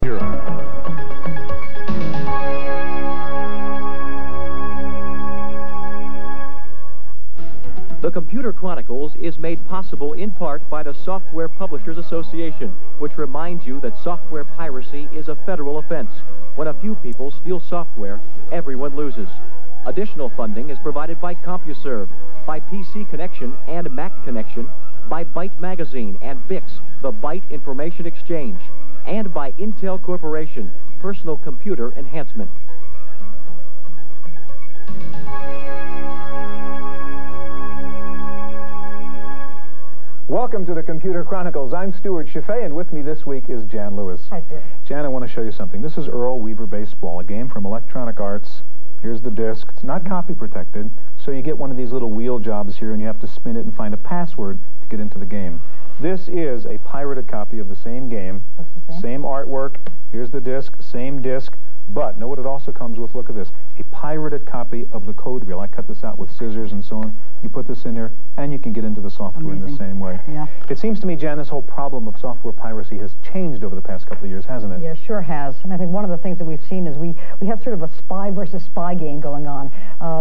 Bureau. The Computer Chronicles is made possible in part by the Software Publishers Association, which reminds you that software piracy is a federal offense. When a few people steal software, everyone loses. Additional funding is provided by CompuServe, by PC Connection and Mac Connection, by Byte Magazine and BIX, the Byte Information Exchange, and by Intel Corporation, Personal Computer Enhancement. Welcome to the Computer Chronicles. I'm Stuart Chaffee, and with me this week is Jan Lewis. Hi, Stuart. Jan, I want to show you something. This is Earl Weaver Baseball, a game from Electronic Arts. Here's the disc. It's not copy protected, so you get one of these little wheel jobs here, and you have to spin it and find a password to get into the game. This is a pirated copy of the same game. Looks the same. Same artwork. Here's the disc, same disc. But know what it also comes with? Look at this. A pirated copy of the code wheel. I cut this out with scissors and so on. You put this in there, and you can get into the software in the same way. Yeah. It seems to me, Jan, this whole problem of software piracy has changed over the past couple of years, hasn't it? Yeah, sure has. And I think one of the things that we've seen is we have sort of a spy versus spy game going on.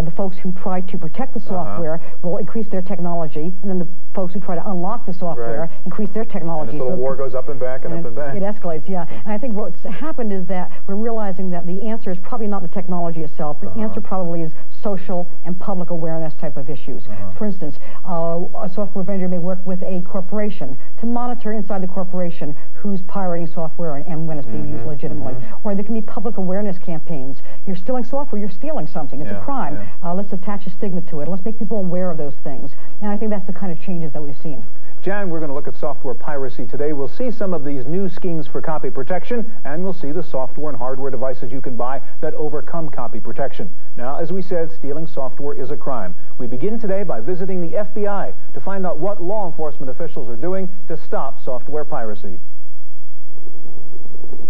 The folks who try to protect the software will increase their technology, and then the folks who try to unlock the software increase their technology. And this little war goes up and back and up and back. It escalates, yeah. And I think what's happened is that we're realizing that the answer is probably not the technology itself. The answer probably is social and public awareness type of issues. For instance, a software vendor may work with a corporation to monitor inside the corporation who's pirating software and when it's being used legitimately. Or there can be public awareness campaigns. You're stealing software, you're stealing something. It's a crime. Let's attach a stigma to it. Let's make people aware of those things. And I think that's the kind of changes that we've seen. Jan, we're going to look at software piracy today. We'll see some of these new schemes for copy protection, and we'll see the software and hardware devices you can buy that overcome copy protection. Now, as we said, stealing software is a crime. We begin today by visiting the FBI to find out what law enforcement officials are doing to stop software piracy.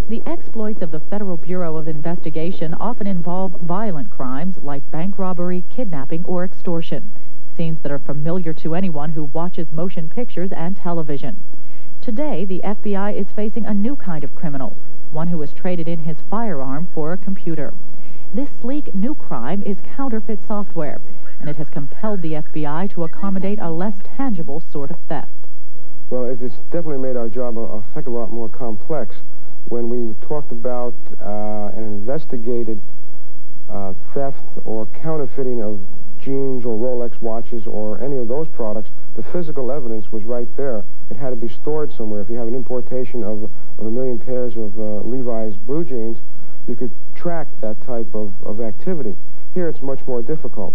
The exploits of the Federal Bureau of Investigation often involve violent crimes like bank robbery, kidnapping, or extortion. Scenes that are familiar to anyone who watches motion pictures and television. Today, the FBI is facing a new kind of criminal, one who has traded in his firearm for a computer. This sleek new crime is counterfeit software, and it has compelled the FBI to accommodate a less tangible sort of theft. Well, it's definitely made our job a heck of a lot more complex. When we talked about an investigated theft or counterfeiting of jeans or Rolex watches or any of those products, the physical evidence was right there. It had to be stored somewhere. If you have an importation of a million pairs of Levi's blue jeans, you could track that type of activity. Here it's much more difficult.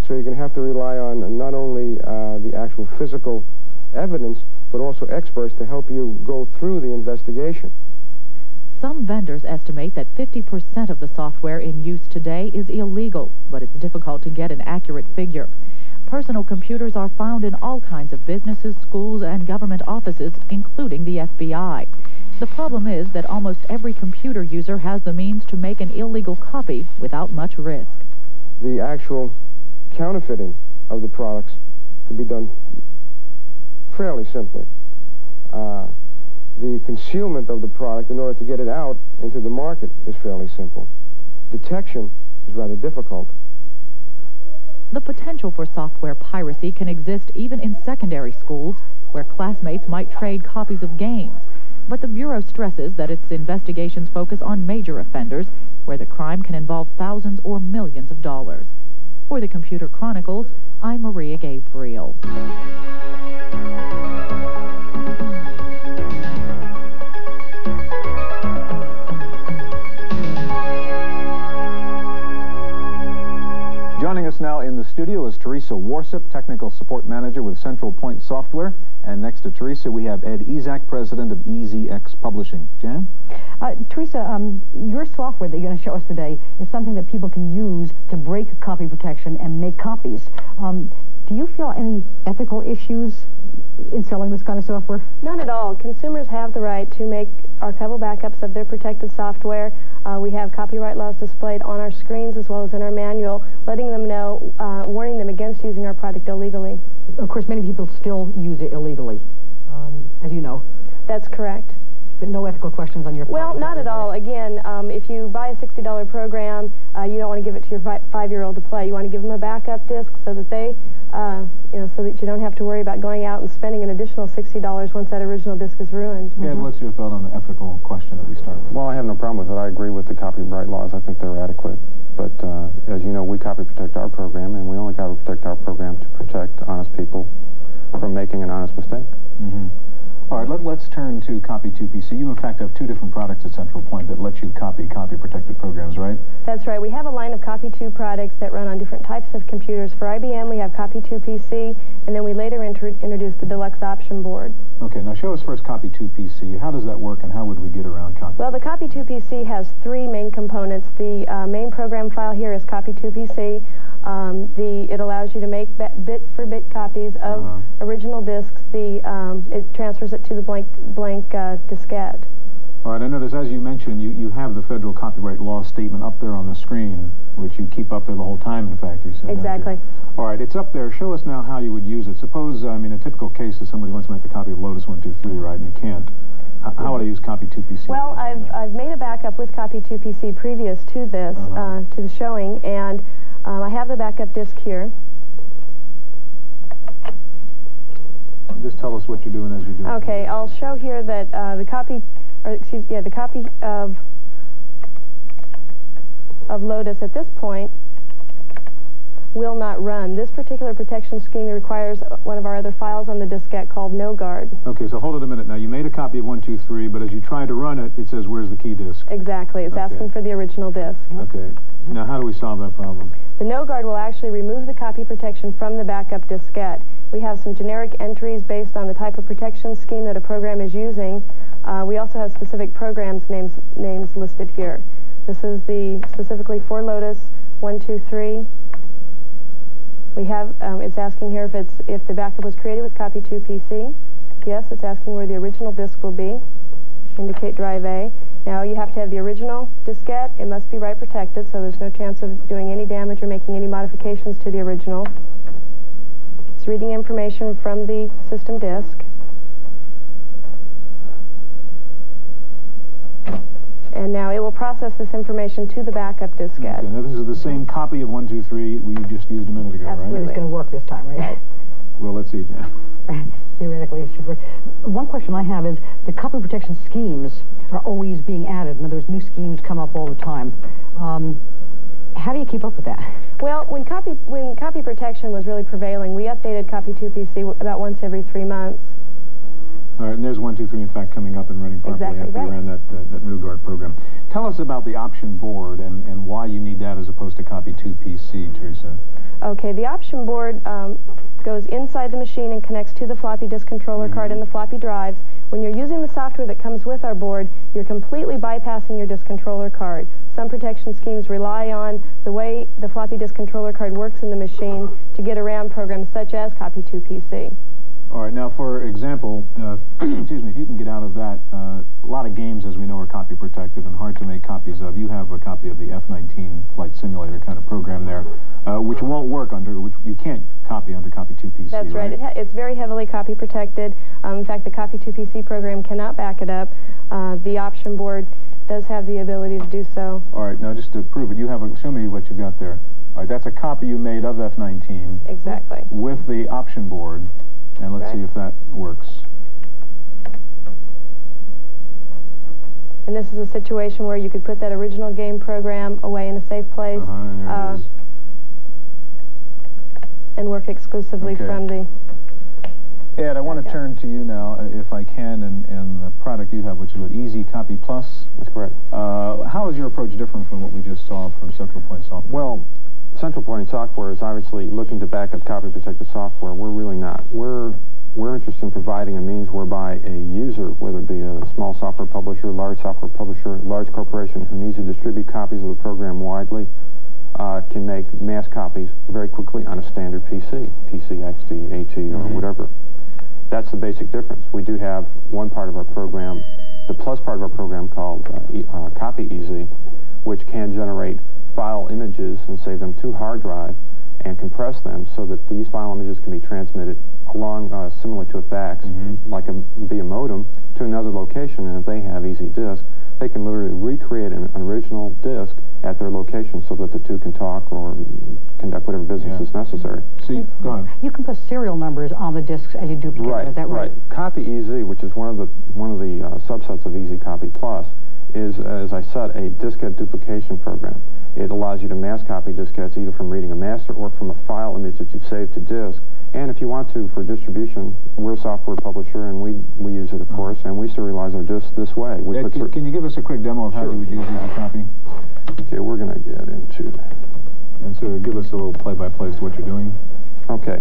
So you're going to have to rely on not only the actual physical evidence, but also experts to help you go through the investigation. Some vendors estimate that 50% of the software in use today is illegal, but it's difficult to get an accurate figure. Personal computers are found in all kinds of businesses, schools, and government offices, including the FBI. The problem is that almost every computer user has the means to make an illegal copy without much risk. The actual counterfeiting of the products can be done fairly simply. The concealment of the product in order to get it out into the market is fairly simple. Detection is rather difficult. The potential for software piracy can exist even in secondary schools, where classmates might trade copies of games. But the Bureau stresses that its investigations focus on major offenders, where the crime can involve thousands or millions of dollars. For the Computer Chronicles, I'm Maria Gabriel. Joining us now in the studio is Teresa Warsip, Technical Support Manager with Central Point Software. And next to Teresa, we have Ed Ezak, President of EZX Publishing. Jan? Teresa, your software that you're going to show us today is something that people can use to break copy protection and make copies. Do you feel any ethical issues in selling this kind of software? Not at all. Consumers have the right to make archival backups of their protected software. We have copyright laws displayed on our screens as well as in our manual, letting them know, warning them against using our product illegally. Of course, many people still use it illegally, as you know. That's correct. But no ethical questions on your part? Well, not at all. Again, if you buy a $60 program, you don't want to give it to your 5-year-old to play. You want to give them a backup disc so that they, so that you don't have to worry about going out and spending an additional $60 once that original disc is ruined. Ed, what's your thought on the ethical question that we start with? Well, I have no problem with it. I agree with the copyright laws. I think they're adequate. But as you know, we copy protect our program, and we only copy protect our program to protect honest people from making an honest mistake. Mm-hmm. All right, let's turn to Copy 2 PC. You, in fact, have 2 different products at Central Point that let you copy protected programs, right? That's right. We have a line of Copy 2 products that run on different types of computers. For IBM, we have Copy 2 PC, and then we later introduced the Deluxe Option Board. Okay, now show us first Copy 2 PC. How does that work, and how would we get around Copy? Well, the Copy 2 PC has 3 main components. The main program file here is Copy 2 PC. It allows you to make bit-for-bit copies of original discs. It transfers it to the blank diskette. All right, I notice, as you mentioned, you have the federal copyright law statement up there on the screen, which you keep up there the whole time, in fact, you said. Exactly. All right, it's up there. Show us now how you would use it. Suppose, I mean, a typical case is somebody wants to make a copy of Lotus 123, right, and you can't. How would I use Copy 2 PC? Well, I've made a backup with Copy 2 PC previous to this, to the showing, and I have the backup disc here. Just tell us what you're doing as you do it. Okay, I'll show here that the copy of Lotus at this point will not run. This particular protection scheme requires one of our other files on the diskette called NoGuard. Okay, so hold it a minute. Now, you made a copy of 123, but as you try to run it, it says, where's the key disk? Exactly. It's asking for the original disk. Okay. Now, how do we solve that problem? The NoGuard will actually remove the copy protection from the backup diskette. We have some generic entries based on the type of protection scheme that a program is using. We also have specific programs names listed here. This is specifically for Lotus 123. We have, it's asking here if the backup was created with Copy 2 PC. Yes, it's asking where the original disk will be. Indicate drive A. Now you have to have the original diskette. It must be write protected, so there's no chance of doing any damage or making any modifications to the original. It's reading information from the system disk. And now it will process this information to the backup diskette. Okay, now this is the same copy of 123 we just used a minute ago, Absolutely. right? It's going to work this time, right? Well, let's see, Jan. Theoretically, it should work. One question I have is, the copy protection schemes are always being added. In other words, new schemes come up all the time. How do you keep up with that? Well, when copy protection was really prevailing, we updated Copy 2 PC about once every 3 months. All right, and there's 123, in fact, coming up and running properly after you ran that NoGuard program. Tell us about the option board and why you need that as opposed to Copy 2 PC, Teresa. Okay, the option board goes inside the machine and connects to the floppy disk controller card and the floppy drives. When you're using the software that comes with our board, you're completely bypassing your disk controller card. Some protection schemes rely on the way the floppy disk controller card works in the machine to get around programs such as Copy 2 PC. All right, now, for example, excuse me, if you can get out of that, a lot of games, as we know, are copy protected and hard to make copies of. You have a copy of the F-19 flight simulator kind of program there, which won't work which you can't copy under Copy 2 PC, That's right. It's very heavily copy protected. In fact, the Copy 2 PC program cannot back it up. The option board does have the ability to do so. All right, now just to prove it, show me what you've got there. All right, that's a copy you made of F-19. Exactly. With the option board. And let's see if that works. And this is a situation where you could put that original game program away in a safe place And there it is. And work exclusively from the... Ed, I want to turn to you now, if I can, and the product you have, which is what, Easy Copy Plus? That's correct. How is your approach different from what we just saw from Central Point Software? Well, Central Point Software is obviously looking to back up copy-protected software. We're really not. We're interested in providing a means whereby a user, whether it be a small software publisher, large software publisher, large corporation who needs to distribute copies of the program widely, can make mass copies very quickly on a standard PC, XT, AT, or whatever. That's the basic difference. We do have one part of our program, the plus part of our program called Copy Easy, which can generate file images and save them to hard drive and compress them so that these file images can be transmitted along, similar to a fax, like via modem, to another location. And if they have easy disk, they can literally recreate an original disk at their location so that the two can talk or conduct whatever business is necessary. See, go ahead. You can put serial numbers on the disks as you duplicate them, is that right? Right. Copy Easy, which is one of the subsets of Easy Copy Plus, is, as I said, a diskette duplication program. It allows you to mass copy diskettes either from reading a master or from a file image that you've saved to disk. And if you want to, for distribution, we're a software publisher, and we use it, of course, and we serialize our disks this way. Ed, can you give us a quick demo of how you would use Easy Copy? Okay, we're going to get into... And so give us a little play-by-play as to what you're doing. Okay.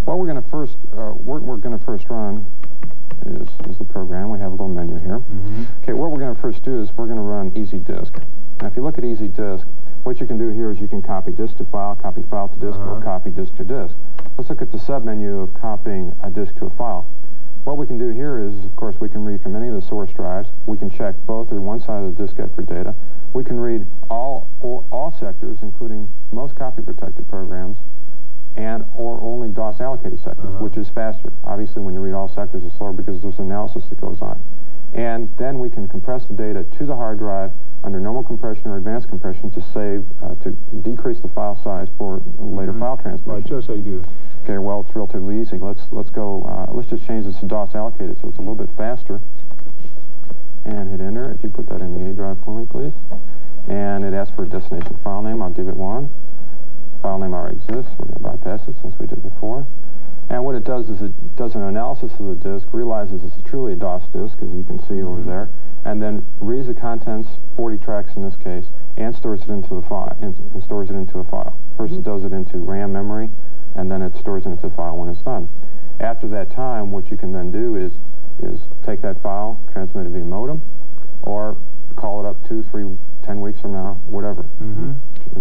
What we're going to first run is the program. We have a little menu here. Okay, what we're going to first do is we're going to run Easy Disk. Now, if you look at Easy Disk, what you can do here is you can copy disk to file, copy file to disk, or copy disk to disk. Let's look at the submenu of copying a disk to a file. What we can do here is, of course, we can read from any of the source drives. We can check both or one side of the diskette for data. We can read all sectors, including most copy-protected programs, or only DOS-allocated sectors, which is faster. Obviously, when you read all sectors, it's slower because there's analysis that goes on. And then we can compress the data to the hard drive under normal compression or advanced compression to to decrease the file size for later file transmission. Right, show us how you do this. Okay, well, it's relatively easy. Let's just change this to DOS allocated so it's a little bit faster. And hit enter. If you put that in the A drive for me, please. And it asks for a destination file name. I'll give it one. File name already exists. We're going to bypass it since we did before. And what it does is it does an analysis of the disk, realizes it's truly a DOS disk, as you can see over there, and then reads the contents, 40 tracks in this case, and stores it into the file. And stores it into a file. First, it does it into RAM memory, and then it stores it into the file when it's done. After that time, what you can then do is take that file, transmit it via modem, or call it up 2, 3, 10 weeks from now, whatever.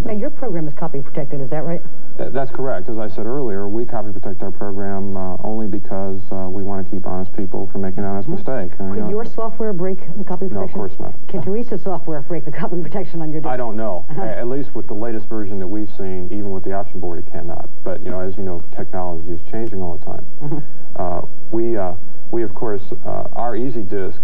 Now, your program is copy protected, is that right? That's correct. As I said earlier, we copy protect our program only because we want to keep honest people from making an honest mistake. Could your software break the copy protection? No, of course not. Can Teresa's software break the copy protection on your disk? I don't know. At least with the latest version that we've seen, even with the option board, it cannot. But, as you know, technology is changing all the time. We, of course, our Easy Disk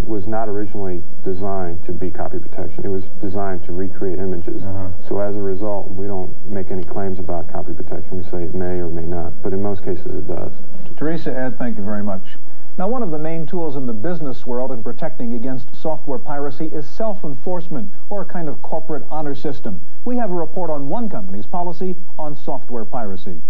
was not originally designed to be copy protection. It was designed to recreate images. So as a result, we don't make any claims about copy protection. We say it may or may not, but in most cases it does. Teresa, Ed, thank you very much. Now, one of the main tools in the business world in protecting against software piracy is self-enforcement, or a kind of corporate honor system. We have a report on one company's policy on software piracy.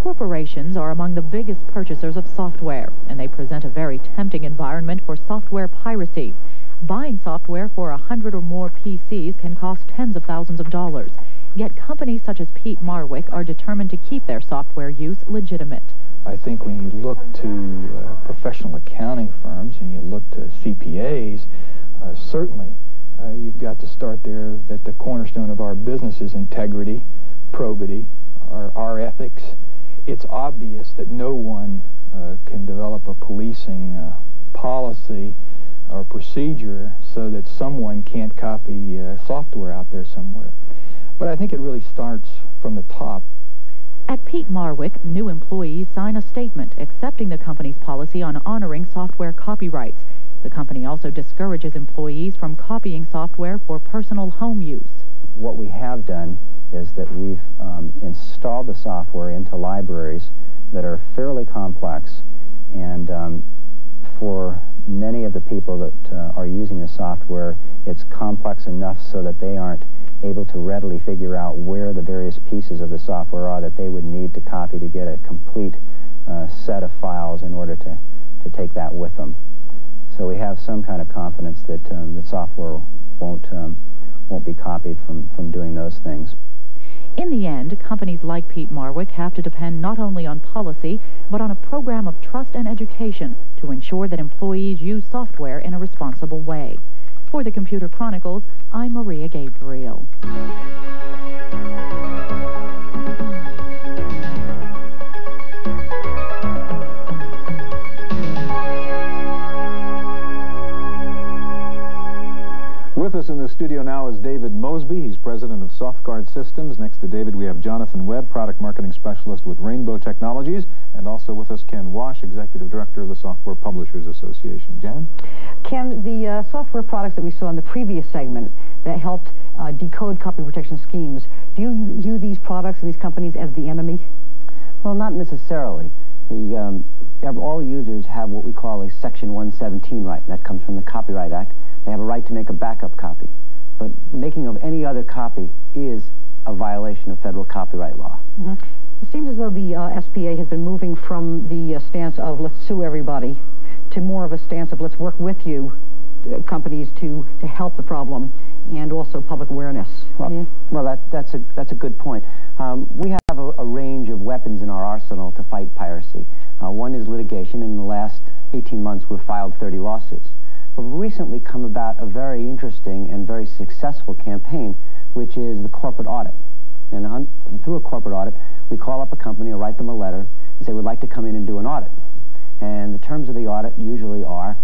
Corporations are among the biggest purchasers of software, and they present a very tempting environment for software piracy. Buying software for 100 or more PCs can cost tens of thousands of dollars. Yet companies such as Pete Marwick are determined to keep their software use legitimate. I think when you look to professional accounting firms and you look to CPAs, certainly you've got to start there that the cornerstone of our business is integrity, probity, our ethics. It's obvious that no one can develop a policing policy or procedure so that someone can't copy software out there somewhere. But I think it really starts from the top. At Pete Marwick, new employees sign a statement accepting the company's policy on honoring software copyrights. The company also discourages employees from copying software for personal home use. What we have done is that we've installed the software into libraries that are fairly complex, and for many of the people that are using the software, it's complex enough so that they aren't able to readily figure out where the various pieces of the software are that they would need to copy to get a complete set of files in order to take that with them. So we have some kind of confidence that the software won't be copied from doing those things. In the end, companies like Pete Marwick have to depend not only on policy, but on a program of trust and education to ensure that employees use software in a responsible way. For the Computer Chronicles, I'm Maria Gabriel. With With us in the studio now is David Mosby. He's president of SoftGuard Systems. Next to David, we have Jonathan Webb, product marketing specialist with Rainbow Technologies, and also with us Ken Wash, executive director of the Software Publishers Association. Jan? Ken, the software products that we saw in the previous segment that helped decode copy protection schemes, do you view these products and these companies as the enemy? Well, not necessarily. All users have what we call a Section 117 right, and that comes from the Copyright Act. They have a right to make a backup copy. But making of any other copy is a violation of federal copyright law. Mm-hmm. It seems as though the SPA has been moving from the stance of let's sue everybody to more of a stance of let's work with you, companies, to help the problem, and also public awareness. Well, that's a good point. We have a range of weapons in our arsenal to fight piracy. One is litigation, and in the last 18 months we've filed 30 lawsuits. But we've recently come about a very interesting and very successful campaign, which is the corporate audit. And through a corporate audit, we call up a company or write them a letter and say we'd like to come in and do an audit. And the terms of the audit usually are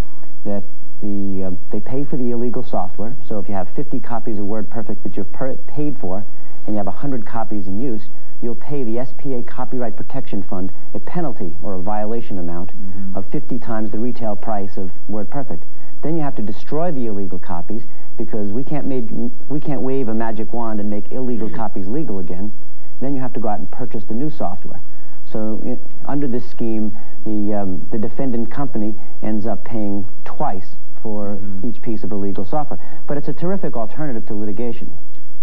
that they pay for the illegal software. So if you have 50 copies of WordPerfect that you've paid for and you have 100 copies in use, you'll pay the SPA Copyright Protection Fund a penalty or a violation amount of 50 times the retail price of WordPerfect. Then you have to destroy the illegal copies because we can't wave a magic wand and make illegal copies legal again. Then you have to go out and purchase the new software. So under this scheme, the defendant company ends up paying twice for each piece of illegal software. But it's a terrific alternative to litigation.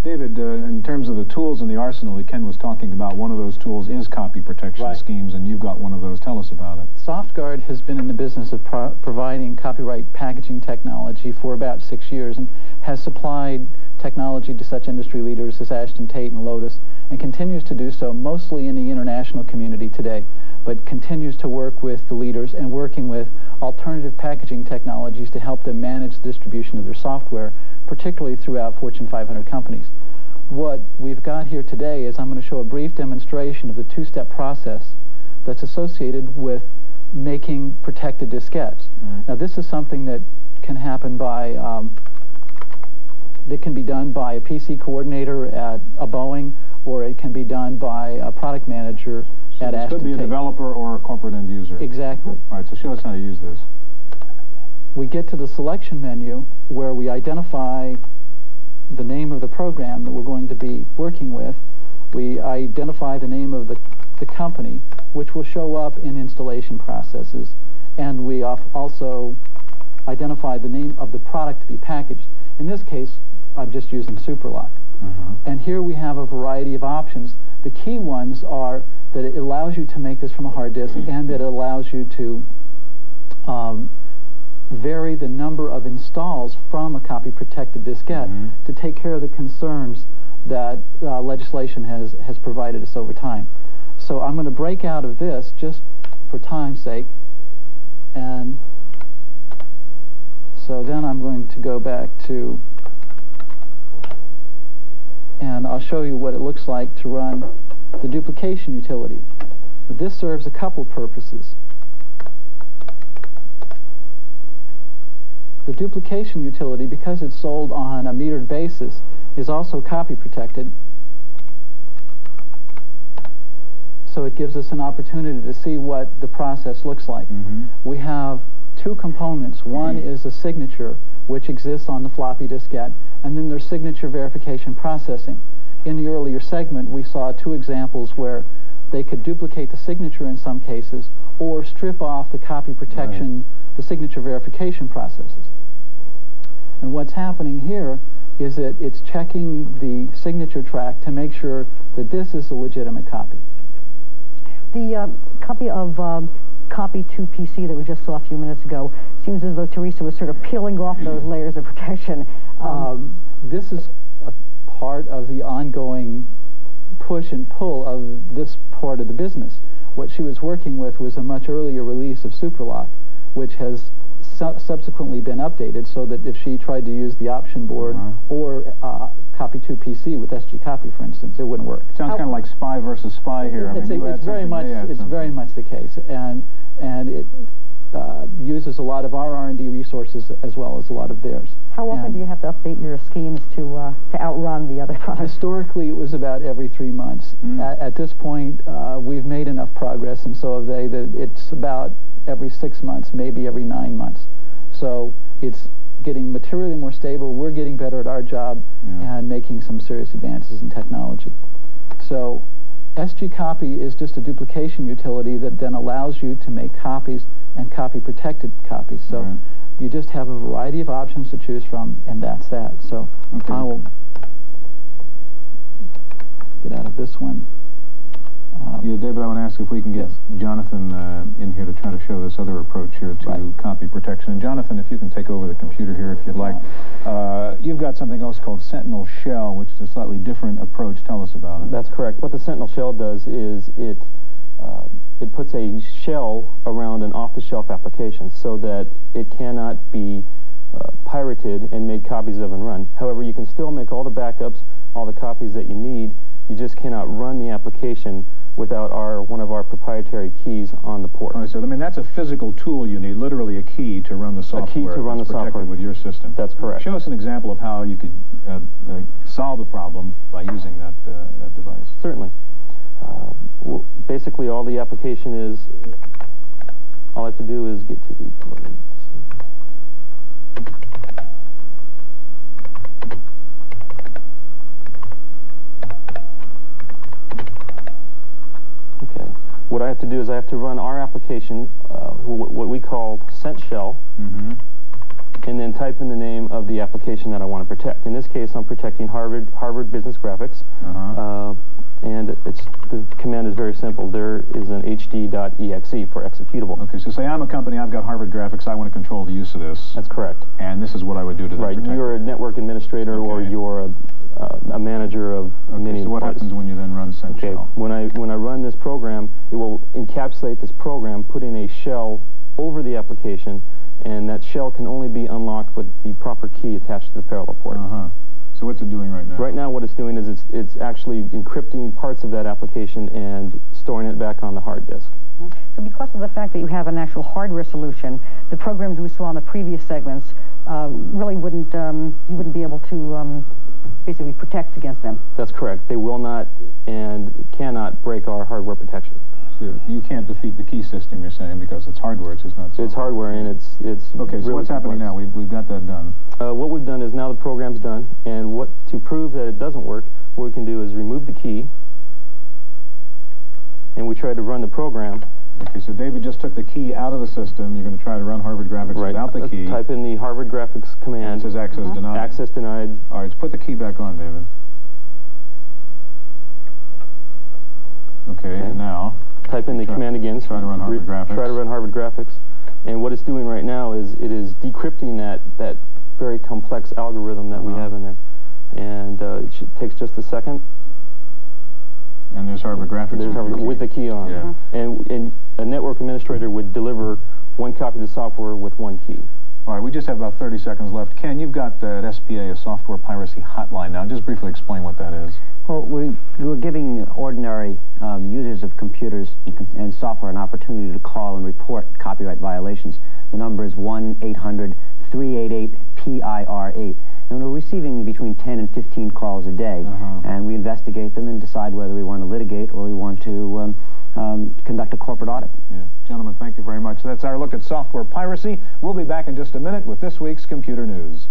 David, in terms of the tools in the arsenal that Ken was talking about, one of those tools is copy protection schemes, and you've got one of those. Tell us about it. SoftGuard has been in the business of providing copyright packaging technology for about 6 years and has supplied technology to such industry leaders as Ashton Tate and Lotus, and continues to do so mostly in the international community today, but continues to work with the leaders and working with alternative packaging technologies to help them manage the distribution of their software, particularly throughout Fortune 500 companies. What we've got here today is I'm going to show a brief demonstration of the two-step process that's associated with making protected diskettes. Now, this is something that can happen by that can be done by a PC coordinator at a Boeing, or it can be done by a product manager at Ashton Tate. So this could be a developer or a corporate end user. Exactly. All right, so show us how to use this. We get to the selection menu where we identify the name of the program that we're going to be working with. We identify the name of the company, which will show up in installation processes, and we also identify the name of the product to be packaged. In this case, I'm just using SuperLock. And here we have a variety of options. The key ones are that it allows you to make this from a hard disk, and that it allows you to vary the number of installs from a copy-protected diskette to take care of the concerns that legislation has provided us over time. So I'm going to break out of this just for time's sake, and so then I'm going to go back to, and I'll show you what it looks like to run the duplication utility. This serves a couple purposes. The duplication utility, because it's sold on a metered basis, is also copy protected. So it gives us an opportunity to see what the process looks like. We have two components. One is a signature, which exists on the floppy diskette, and then there's signature verification processing. In the earlier segment, we saw two examples where they could duplicate the signature in some cases, or strip off the copy protection, the signature verification processes. And what's happening here is that it's checking the signature track to make sure that this is a legitimate copy. The copy of Copy 2 PC that we just saw a few minutes ago seems as though Teresa was sort of peeling off those layers of protection. This is a part of the ongoing push and pull of this part of the business. What she was working with was a much earlier release of SuperLock, which has subsequently been updated so that if she tried to use the option board or Copy 2 PC with SG Copy, for instance, it wouldn't work. Sounds kind of like spy versus spy here. It's very much the case, and uses a lot of our R&D resources as well as a lot of theirs. How often do you have to update your schemes to outrun the other products? Historically, it was about every 3 months. At this point, we've made enough progress, and so have they, that it's about every 6 months, maybe every 9 months. So it's getting materially more stable. We're getting better at our job and making some serious advances in technology. So SG Copy is just a duplication utility that then allows you to make copies and copy-protected copies. So you just have a variety of options to choose from, and that's that. So I will get out of this one. Yeah, David, I want to ask if we can get Jonathan in here to try to show this other approach here to copy protection. And Jonathan, if you can take over the computer here if you'd like. You've got something else called Sentinel Shell, which is a slightly different approach. Tell us about it. That's correct. What the Sentinel Shell does is it puts a shell around an off-the-shelf application so that it cannot be pirated and made copies of and run. However, you can still make all the backups, all the copies that you need. You just cannot run the application without one of our proprietary keys on the port. All right, so I mean that's a physical tool you need, literally a key to run the software. A key to run the software with your system. That's correct. Show us an example of how you could solve the problem by using that device. Certainly. Well, basically, all the application is, all I have to do is get to the program. Okay. What I have to do is I have to run our application, what we call Sent Shell, and then type in the name of the application that I want to protect. In this case, I'm protecting Harvard Business Graphics. And the command is very simple. There is an hd.exe for executable. Okay, so say I'm a company, I've got Harvard Graphics, I want to control the use of this. That's correct. And this is what I would do to Right, you're a network administrator or you're a manager of many. So what happens when you then run Sent Shell? When I run this program, it will encapsulate this program, putting a shell over the application, and that shell can only be unlocked with the proper key attached to the parallel port. So what's it doing right now? Right now what it's doing is it's actually encrypting parts of that application and storing it back on the hard disk. So because of the fact that you have an actual hardware solution, the programs we saw in the previous segments really wouldn't, you wouldn't be able to basically protect against them. That's correct. They will not and cannot break our hardware protection. So you can't defeat the key system, you're saying, because it's hardware, it's just not software. It's hardware, and it's okay, so really what's happening now? We've got that done. What we've done is now the program's done, and to prove that it doesn't work, what we can do is remove the key, and we try to run the program. Okay, so David just took the key out of the system. You're going to try to run Harvard Graphics without the key. Type in the Harvard Graphics command. And it says access denied. Access denied. All right, let's put the key back on, David. Okay, and now? Type in the command again. Try to run Harvard Graphics. Try to run Harvard Graphics. And what it's doing right now is it is decrypting that very complex algorithm that we have in there. And it takes just a second. And there's Harvard Graphics with the key on. Yeah. And a network administrator would deliver one copy of the software with one key. All right, we just have about 30 seconds left. Ken, you've got at SPA a software piracy hotline now. Just briefly explain what that is. Well, we're giving ordinary users of computers and software an opportunity to call and report copyright violations. The number is 1-800-388-PIR8. And we're receiving between 10 and 15 calls a day. And we investigate them and decide whether we want to litigate or we want to conduct a corporate audit. Yeah. Gentlemen, thank you very much. That's our look at software piracy. We'll be back in just a minute with this week's Computer News.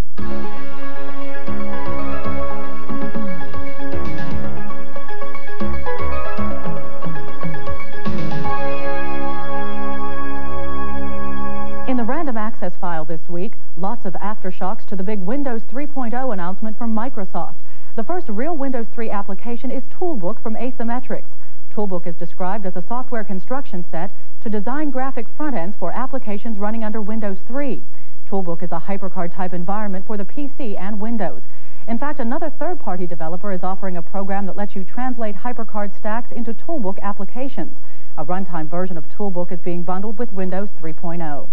In the random access file this week, lots of aftershocks to the big Windows 3.0 announcement from Microsoft. The first real Windows 3 application is Toolbook from Asymmetrics. Toolbook is described as a software construction set to design graphic front ends for applications running under Windows 3. Toolbook is a HyperCard-type environment for the PC and Windows. In fact, another third-party developer is offering a program that lets you translate HyperCard stacks into Toolbook applications. A runtime version of Toolbook is being bundled with Windows 3.0.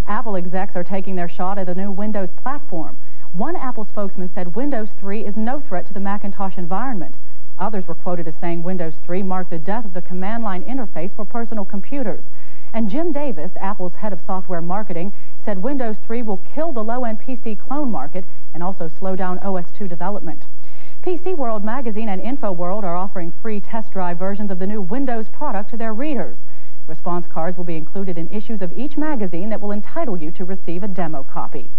Apple execs are taking their shot at a new Windows platform. One Apple spokesman said Windows 3 is no threat to the Macintosh environment. Others were quoted as saying Windows 3 marked the death of the command line interface for personal computers. And Jim Davis, Apple's head of software marketing, said Windows 3 will kill the low-end PC clone market and also slow down OS2 development. PC World magazine and InfoWorld are offering free test drive versions of the new Windows product to their readers. Response cards will be included in issues of each magazine that will entitle you to receive a demo copy.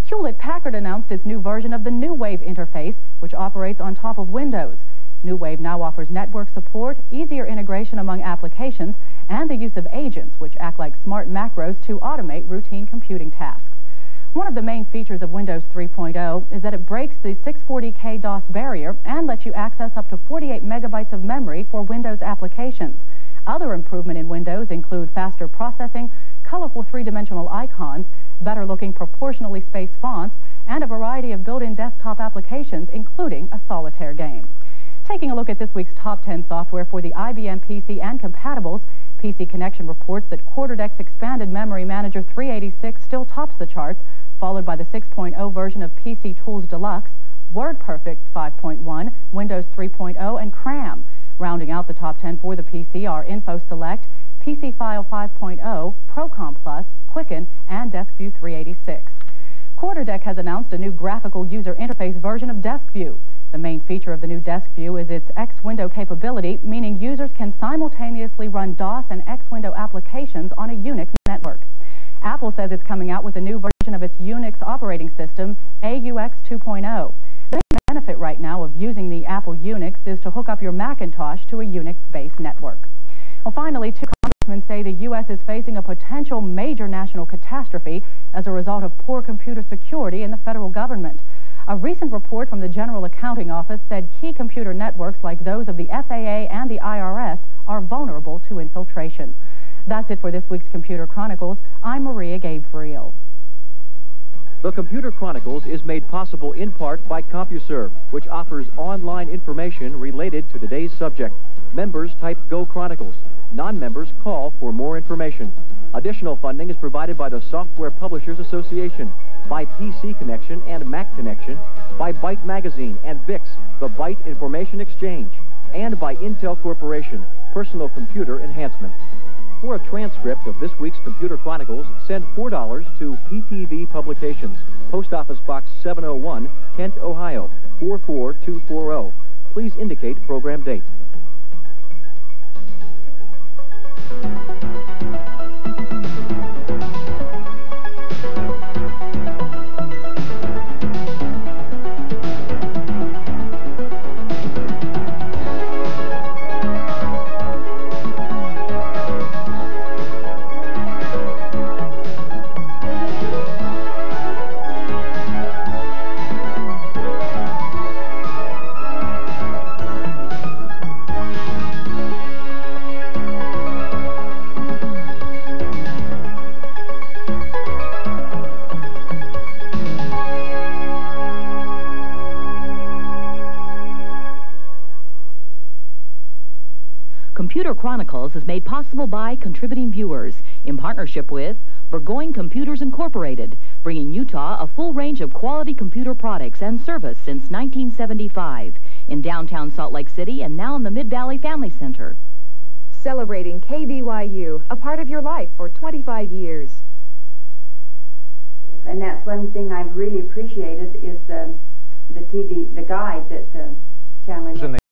Hewlett-Packard announced its new version of the New Wave interface, which operates on top of Windows. New Wave now offers network support, easier integration among applications, and the use of agents, which act like smart macros to automate routine computing tasks. One of the main features of Windows 3.0 is that it breaks the 640K DOS barrier and lets you access up to 48 megabytes of memory for Windows applications. Other improvements in Windows include faster processing, colorful three-dimensional icons, better-looking proportionally spaced fonts, and a variety of built-in desktop applications, including a solitaire game. Taking a look at this week's top 10 software for the IBM PC and compatibles, PC Connection reports that Quarterdeck's Expanded Memory Manager 386 still tops the charts, followed by the 6.0 version of PC Tools Deluxe, WordPerfect 5.1, Windows 3.0, and CRAM. Rounding out the top 10 for the PC are InfoSelect, PC File 5.0, Procom Plus, Quicken, and DeskView 386. Quarterdeck has announced a new graphical user interface version of DeskView. The main feature of the new DeskView is its X-Window capability, meaning users can simultaneously run DOS and X-Window applications on a Unix network. Apple says it's coming out with a new version of its Unix operating system, AUX 2.0. The main benefit right now of using the Apple Unix is to hook up your Macintosh to a Unix-based network. Well, finally, two congressmen say the U.S. is facing a potential major national catastrophe as a result of poor computer security in the federal government. A recent report from the General Accounting Office said key computer networks like those of the FAA and the IRS are vulnerable to infiltration. That's it for this week's Computer Chronicles. I'm Maria Gabriel. The Computer Chronicles is made possible in part by CompuServe, which offers online information related to today's subject. Members type Go Chronicles. Non-members call for more information. Additional funding is provided by the Software Publishers Association, by PC Connection and Mac Connection, by Byte Magazine and VIX, the Byte Information Exchange, and by Intel Corporation, Personal Computer Enhancement. For a transcript of this week's Computer Chronicles, send $4 to PTV Publications, Post Office Box 701, Kent, Ohio, 44240. Please indicate program date. Computer Chronicles is made possible by contributing viewers in partnership with Burgoyne Computers Incorporated, bringing Utah a full range of quality computer products and service since 1975 in downtown Salt Lake City and now in the Mid-Valley Family Center. Celebrating KBYU, a part of your life for 25 years. And that's one thing I've really appreciated is the guide that challenged.